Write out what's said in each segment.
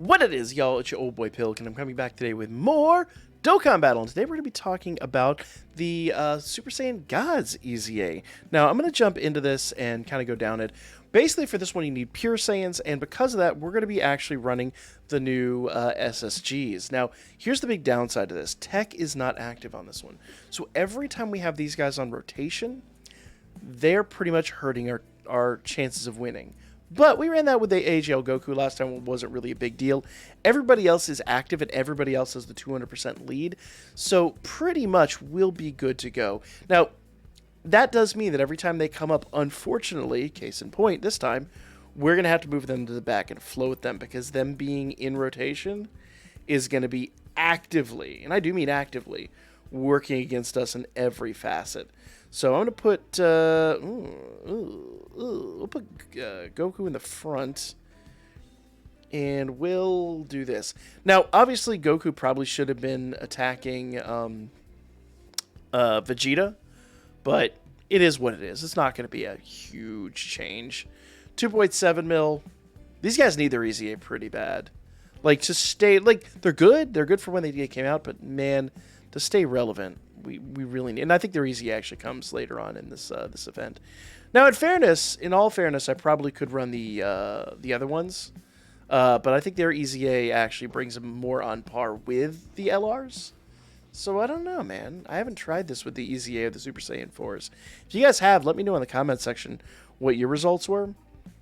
What it is, y'all, it's your old boy Pilk, and I'm coming back today with more Dokkan Battle, and today we're going to be talking about the Super Saiyan Gods EZA. Now, I'm going to jump into this and kind of go down it. Basically, for this one, you need pure Saiyans, and because of that, we're going to be actually running the new SSGs. Now, here's the big downside to this. Tech is not active on this one. So every time we have these guys on rotation, they're pretty much hurting our chances of winning. But we ran that with the AGL Goku last time. It wasn't really a big deal. Everybody else is active, and everybody else has the 200% lead. So pretty much we'll be good to go. Now, that does mean that every time they come up, unfortunately, case in point this time, we're going to have to move them to the back and float them, because them being in rotation is going to be actively, and I do mean actively, working against us in every facet. So I'm going to put we'll put Goku in the front, and we'll do this. Now, obviously, Goku probably should have been attacking Vegeta, but it is what it is. It's not going to be a huge change. 2.7 mil. These guys need their EZA pretty bad. Like, to stay, like, they're good. They're good for when they came out, but man, to stay relevant, we really need, and I think their EZA actually comes later on in this this event. Now, in all fairness, I probably could run the other ones, but I think their EZA actually brings them more on par with the LRs. So I don't know, man. I haven't tried this with the EZA of the Super Saiyan 4s. If you guys have, let me know in the comment section what your results were.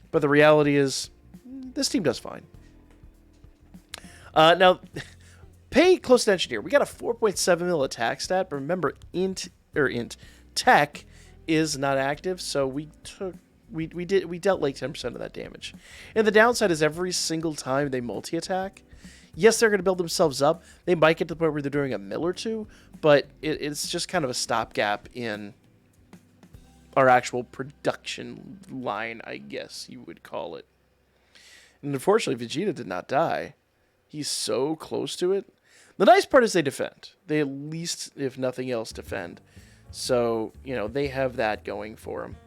But the reality is, this team does fine. Now, pay close attention here. We got a 4.7 mil attack stat, but remember, int tech is not active, so we dealt like 10% of that damage. And the downside is every single time they multi-attack, yes, they're going to build themselves up. They might get to the point where they're doing a mill or two, but it's just kind of a stopgap in our actual production line, I guess you would call it. And unfortunately, Vegeta did not die. He's so close to it. The nice part is they defend. They at least, if nothing else, defend. So, you know, they have that going for them.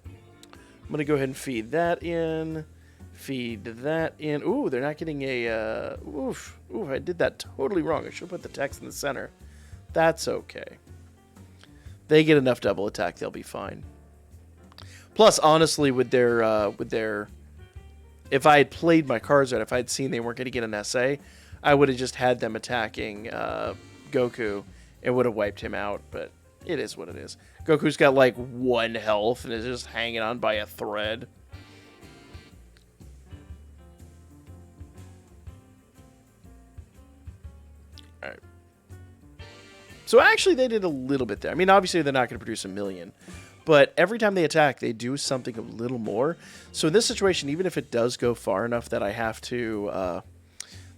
I'm going to go ahead and feed that in. Feed that in. Ooh, they're not getting a... oof, I did that totally wrong. I should put the text in the center. That's okay. They get enough double attack, they'll be fine. Plus, honestly, with their... If I had played my cards right, if I had seen they weren't going to get an SA, I would have just had them attacking Goku and would have wiped him out, but it is what it is. Goku's got like 1 health and is just hanging on by a thread. Alright. So actually they did a little bit there. I mean, obviously they're not going to produce 1 million, but every time they attack, they do something a little more. So in this situation, even if it does go far enough that I have to...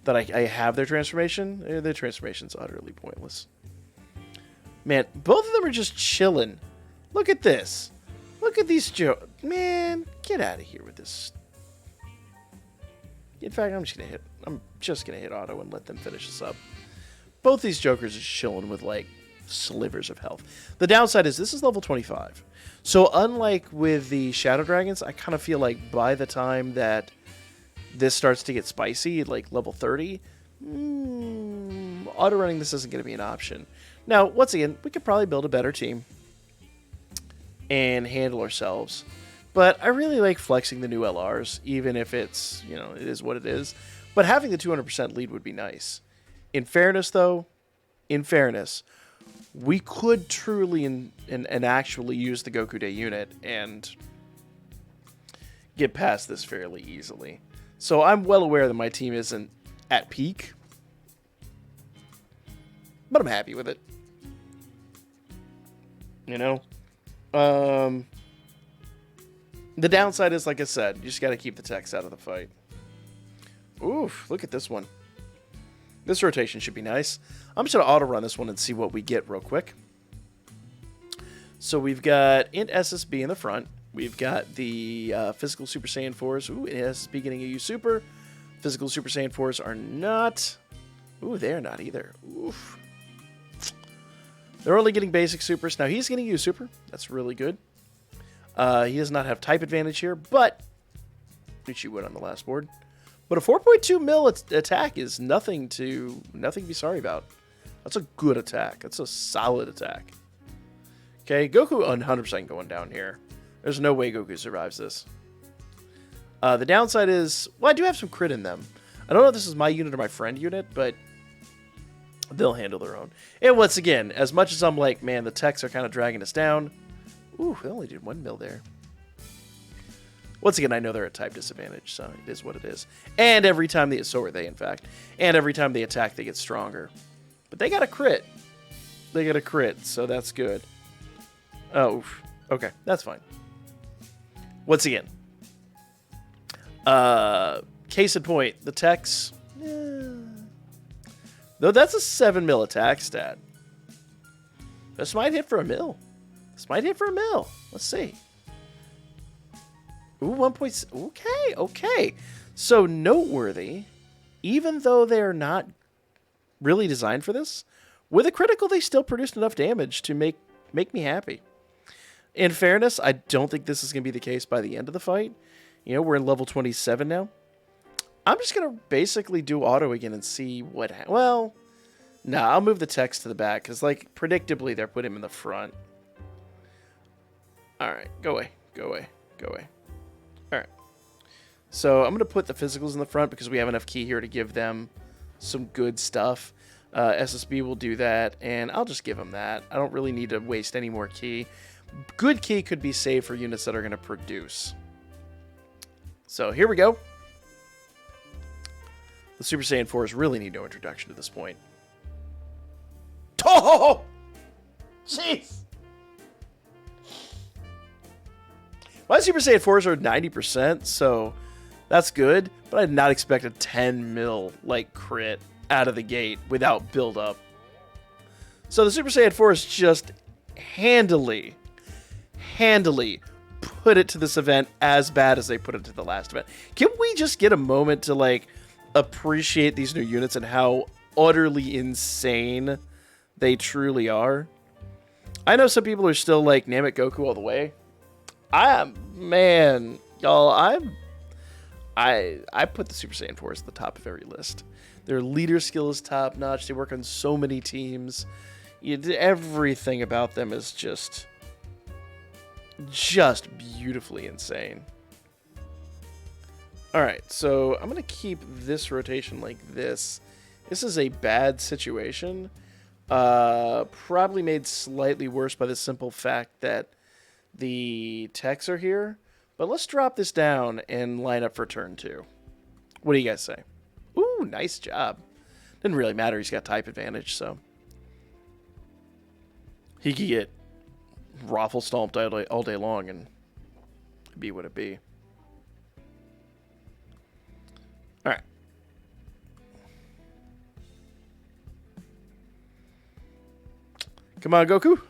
that I have their transformation, their transformation's utterly pointless. Man, both of them are just chilling. Look at this. Look at these Man, get out of here with this. In fact, I'm just gonna hit auto and let them finish this up. Both these jokers are chilling with like slivers of health. The downside is this is level 25. So unlike with the Shadow Dragons, I kind of feel like by the time that this starts to get spicy, like level 30, auto-running this isn't going to be an option. Now, once again, we could probably build a better team and handle ourselves. But I really like flexing the new LRs, even if it's, you know, it is what it is. But having the 200% lead would be nice. In fairness, though, we could truly and actually use the Goku Day unit and get past this fairly easily. So I'm well aware that my team isn't at peak, but I'm happy with it. You know? The downside is, like I said, you just got to keep the techs out of the fight. Oof, look at this one. This rotation should be nice. I'm just going to auto-run this one and see what we get real quick. So we've got int SSB in the front. We've got the physical Super Saiyan 4s. Ooh, SSB getting a U Super. Physical Super Saiyan 4s are not. Ooh, they're not either. Oof. They're only getting basic Supers. Now, he's getting U Super. That's really good. He does not have type advantage here, but which you would on the last board. But a 4.2 mil attack is nothing to be sorry about. That's a good attack. That's a solid attack. Okay, Goku 100% going down here. There's no way Goku survives this. The downside is, well, I do have some crit in them. I don't know if this is my unit or my friend unit, but they'll handle their own. And once again, as much as I'm like, man, the techs are kind of dragging us down. Ooh, they only did 1 mil there. Once again, I know they're at type disadvantage, so it is what it is. And every time they, so are they, in fact. And every time they attack, they get stronger. But they got a crit. They got a crit, so that's good. Oh, okay, that's fine. Once again, case in point, the techs. Though that's a 7 mil attack stat. This might hit for a mil. This might hit for a mil. Let's see. Ooh, 1.6. Okay, okay. So noteworthy, even though they're not really designed for this, with a critical, they still produced enough damage to make me happy. In fairness, I don't think this is going to be the case by the end of the fight. You know, we're in level 27 now. I'm just going to basically do auto again and see what well, nah, I'll move the text to the back because, like, predictably, they're putting him in the front. All right, go away, go away, go away. All right. So I'm going to put the physicals in the front because we have enough key here to give them some good stuff. SSB will do that, and I'll just give them that. I don't really need to waste any more key. Good key could be saved for units that are going to produce. So here we go. The Super Saiyan 4s really need no introduction to this point. Oh! Jeez! My Super Saiyan 4s are 90%, so that's good. But I did not expect a 10 mil, like, crit out of the gate without build-up. So the Super Saiyan 4s just handily put it to this event as bad as they put it to the last event. Can we just get a moment to, like, appreciate these new units and how utterly insane they truly are? I know some people are still like, Namek Goku all the way. Man, y'all, I put the Super Saiyan 4s at the top of every list. Their leader skill is top notch. They work on so many teams. Everything about them is just beautifully insane. All right, so I'm going to keep this rotation like this. This is a bad situation. Probably made slightly worse by the simple fact that the techs are here. But let's drop this down and line up for turn 2. What do you guys say? Ooh, nice job. Didn't really matter. He's got type advantage, so he could get raffle stomped all day long and be what it be. All right. Come on, Goku.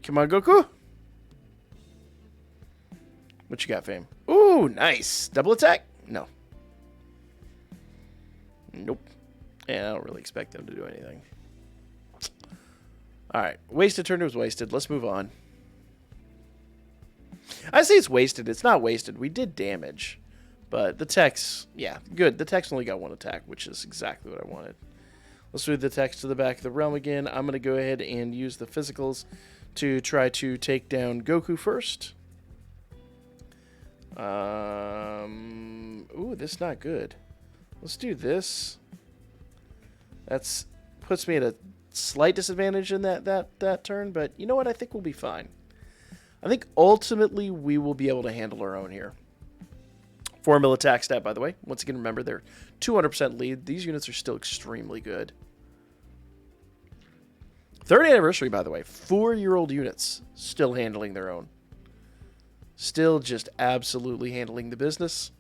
Come on, Goku. What you got, fam? Ooh, nice. Double attack? No. Nope. And I don't really expect them to do anything. Alright. Wasted turn was wasted. Let's move on. I say it's wasted. It's not wasted. We did damage. But the techs, yeah, good. The techs only got 1 attack, which is exactly what I wanted. Let's move the techs to the back of the realm again. I'm going to go ahead and use the physicals to try to take down Goku first. Ooh, this is not good. Let's do this. That's puts me at a slight disadvantage in that turn, but you know what? I think we'll be fine. I think ultimately we will be able to handle our own here. 4 mil attack stat, by the way. Once again, remember they're 200% lead. These units are still extremely good. 3rd anniversary, by the way. 4-year-old units still handling their own. Still just absolutely handling the business.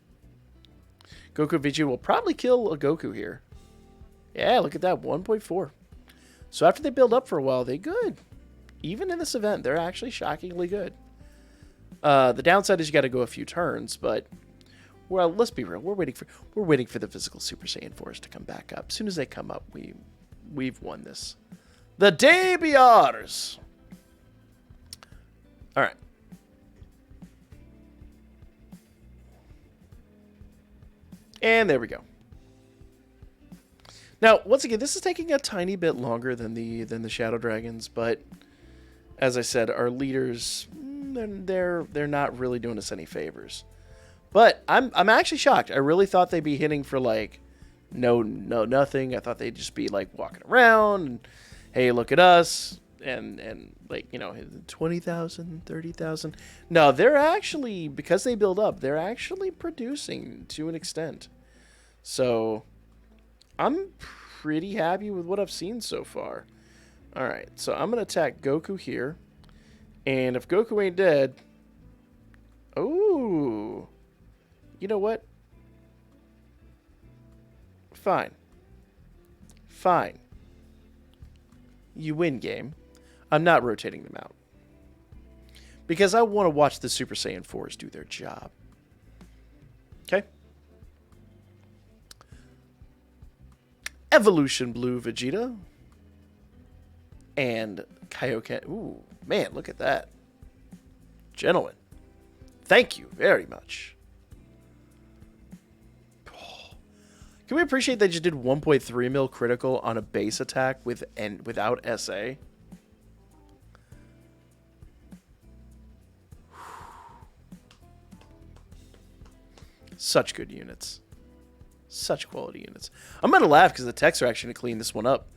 Goku Vegeta will probably kill a Goku here. Yeah, look at that. 1.4. So after they build up for a while, they're good. Even in this event, they're actually shockingly good. The downside is you got to go a few turns, but well, let's be real. We're waiting for the physical Super Saiyan 4s to come back up. As soon as they come up, we've won this. The day be ours. All right. And there we go. Now, once again, this is taking a tiny bit longer than the Shadow Dragons, but as I said, our leaders, they're not really doing us any favors. But I'm actually shocked. I really thought they'd be hitting for like nothing. I thought they'd just be like walking around and, hey, look at us, and like, you know, 20,000, 30,000. No, they're actually, because they build up, they're actually producing to an extent. So I'm pretty happy with what I've seen so far. All right, so I'm gonna attack Goku here, and if Goku ain't dead, oh, you know what? Fine. Fine. You win, game. I'm not rotating them out. Because I want to watch the Super Saiyan 4s do their job. Okay? Evolution Blue Vegeta. And Kaioken. Ooh, man, look at that. Gentlemen. Thank you very much. Can we appreciate they just did 1.3 mil critical on a base attack without SA? Such good units. Such quality units. I'm going to laugh because the techs are actually going to clean this one up.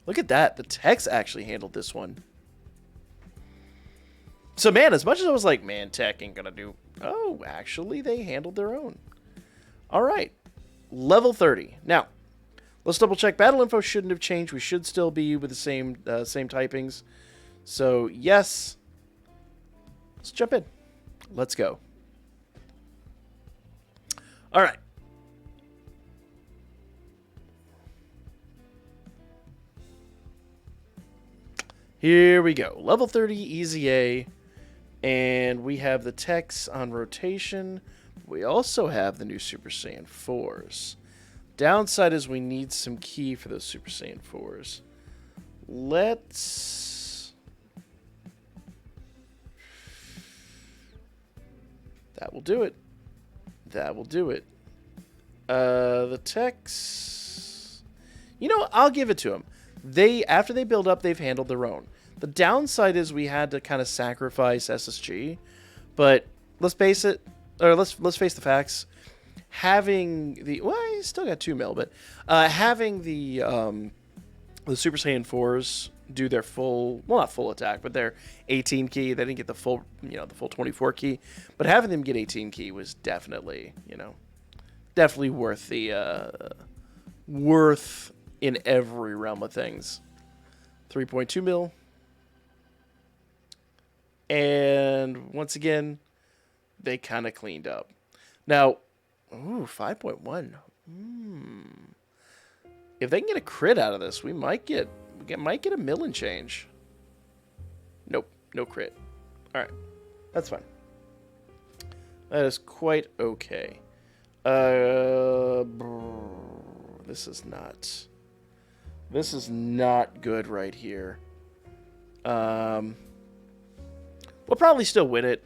Look at that. The techs actually handled this one. So, man, as much as I was like, man, tech ain't going to do... Oh, actually, they handled their own. All right, level 30. Now, let's double check. Battle info shouldn't have changed. We should still be with the same typings. So, yes. Let's jump in. Let's go. All right. Here we go. Level 30 EZA. And we have the techs on rotation. We also have the new Super Saiyan 4s. Downside is we need some key for those Super Saiyan 4s. Let's... That will do it. That will do it. The techs... You know, I'll give it to them. After they build up, they've handled their own. The downside is we had to kind of sacrifice SSG. But let's face it. Or let's face the facts. Having the you still got 2 mil, but having the Super Saiyan 4s do their full, well, not full attack, but their 18 key. They didn't get the full, the full 24 key, but having them get 18 key was definitely, definitely worth the worth in every realm of things. 3.2 mil, and once again, they kind of cleaned up. Now, ooh, 5.1. If they can get a crit out of this, we might get a mill and change. Nope, no crit. All right, that's fine. That is quite okay. This is not good right here. We'll probably still win it.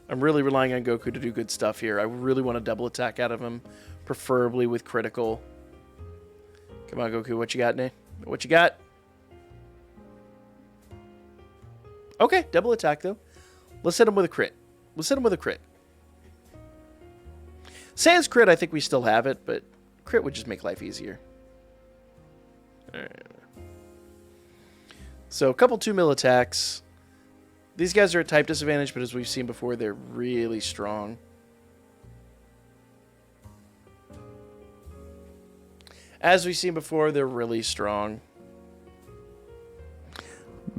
I'm really relying on Goku to do good stuff here. I really want a double attack out of him, preferably with critical. Come on, Goku. What you got, Nate? What you got? Okay, double attack, though. Let's hit him with a crit. Sans crit, I think we still have it, but crit would just make life easier. All right. So, a couple 2 mil attacks. These guys are at type disadvantage, but as we've seen before, they're really strong. As we've seen before, they're really strong.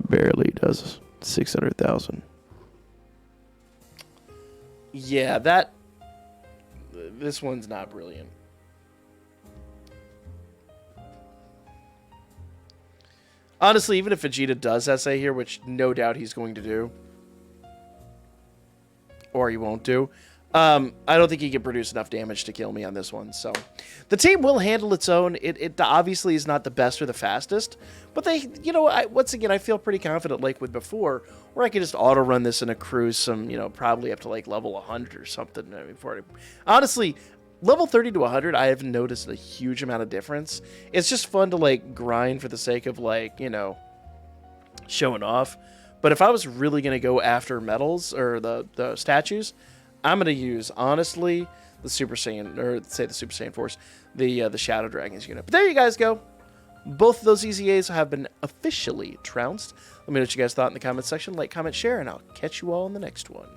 Barely does 600,000. Yeah, this one's not brilliant. Honestly, even if Vegeta does SA here, which no doubt he's going to do, or he won't do, I don't think he can produce enough damage to kill me on this one. So the team will handle its own. It obviously is not the best or the fastest, but they, you know, once again, I feel pretty confident like with before, where I could just auto run this in a cruise some, you know, probably up to like level 100 or something. Honestly, level 30 to 100, I haven't noticed a huge amount of difference. It's just fun to like grind for the sake of like, you know, showing off. But if I was really going to go after medals or the statues, I'm going to use, honestly, the Super Saiyan, or say the Super Saiyan 4s, the Shadow Dragons unit. But there you guys go. Both of those EZAs have been officially trounced. Let me know what you guys thought in the comment section. Like, comment, share, and I'll catch you all in the next one.